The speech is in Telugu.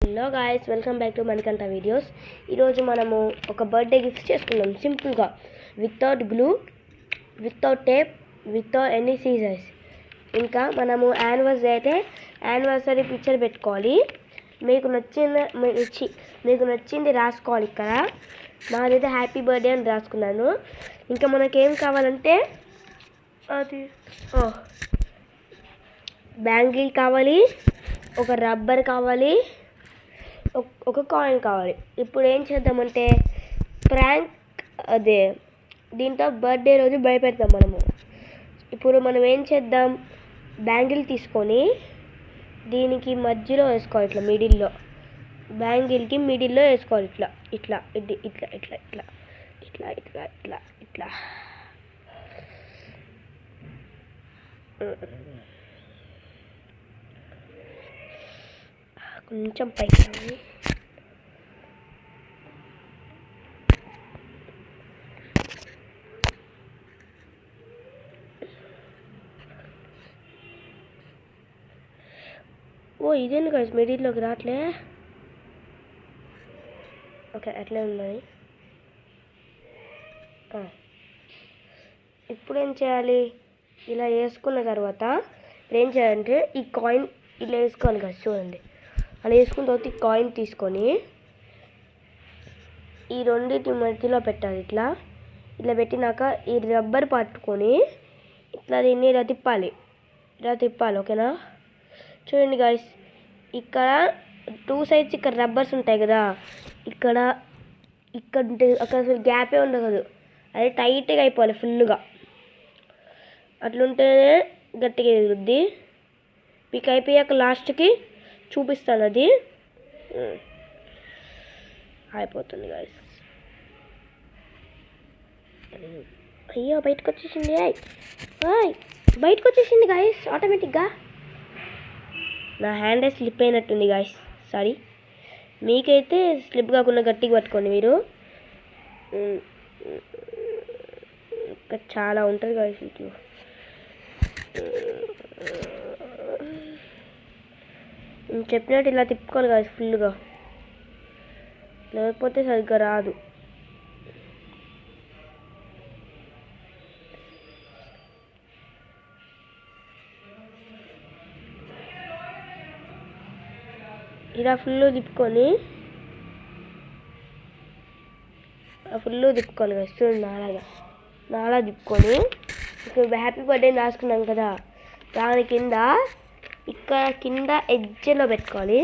Hello guys, welcome back to Manikanta videos. ఈరోజు మనము ఒక బర్త్డే గిఫ్ట్ చేసుకున్నాం సింపుల్గా, without glue, without tape, without any scissors. ఇంకా మనము యానివర్సరీ పిక్చర్ పెట్టుకోవాలి. మీకు నచ్చింది రాసుకోవాలి. ఇక్కడ మాదైతే హ్యాపీ బర్త్డే అని రాసుకున్నాను. ఇంకా మనకేం కావాలంటే అది బ్యాంగిల్ కావాలి, ఒక రబ్బర్ కావాలి, ఒక కాయిన్ కావాలి. ఇప్పుడు ఏం చేద్దామంటే ప్రాంక్ దీంతో బర్త్డే రోజు భయపెడతాం మనము. ఇప్పుడు మనం ఏం చేద్దాం, బ్యాంగిల్ తీసుకొని దీనికి మధ్యలో వేసుకోవాలి, ఇట్లా మిడిల్లో, బ్యాంగిల్కి మిడిల్లో వేసుకోవాలి. ఇట్లా ఇట్లా ఇట్లా ఇట్లా ఇట్లా ఇట్లా ఇట్లా ఇట్లా ఇట్లా ఇట్లా కొంచెం పైకి. ఇదేంటి గాయ్స్ మిడిల్లోకి రావట్లే. ఓకే, అట్లే ఉన్నాయి. ఇప్పుడు ఏం చేయాలి, ఇలా వేసుకున్న తర్వాత ఏం చేయాలంటే ఈ కాయిన్ ఇలా వేసుకోవాలి కదా, చూడండి. అలా వేసుకున్న తర్వాత ఈ కాయిన్ తీసుకొని ఈ రెండింటి మధ్యలో పెట్టాలి. ఇట్లా ఇట్లా పెట్టినాక ఈ రబ్బర్ పట్టుకొని ఇట్లా దీన్ని ఇలా తిప్పాలి. ఓకేనా? చూడండి గాయ్స్, ఇక్కడ 2 సైడ్స్ ఇక్కడ రబ్బర్స్ ఉంటాయి కదా, ఇక్కడ అక్కడ అసలు గ్యాపే ఉండదు. అది టైట్గా అయిపోవాలి ఫుల్గా. అట్లుంటేనే గట్టిగా ఎదుగుద్ది. మీకు అయిపోయాక లాస్ట్కి చూపిస్తాను, అది అయిపోతుంది గాయ్స్. అయ్యో బయటకు వచ్చేసింది, బయటకు వచ్చేసింది గాయ్స్ ఆటోమేటిక్గా. నా హ్యాండే స్లిప్ అయినట్టుంది గాయ్స్, సారీ. మీకైతే స్లిప్ కాకుండా గట్టిగా పట్టుకోండి మీరు. ఇంకా చాలా ఉంటుంది గాయ్స్ ఇది. చెప్పినట్టు ఇలా తిప్పుకోవాలి గాయ్స్ ఫుల్గా, లేకపోతే సరిగ్గా రాదు. ఇలా ఫుల్ తిప్పుకోవాలి కదా, చూడండి. నాలా తిప్పుకొని ఇక్కడ హ్యాపీ బర్త్డే రాసుకున్నాం కదా, దాని కింద ఇక్కడ కింద ఎడ్జ్లో పెట్టుకోవాలి.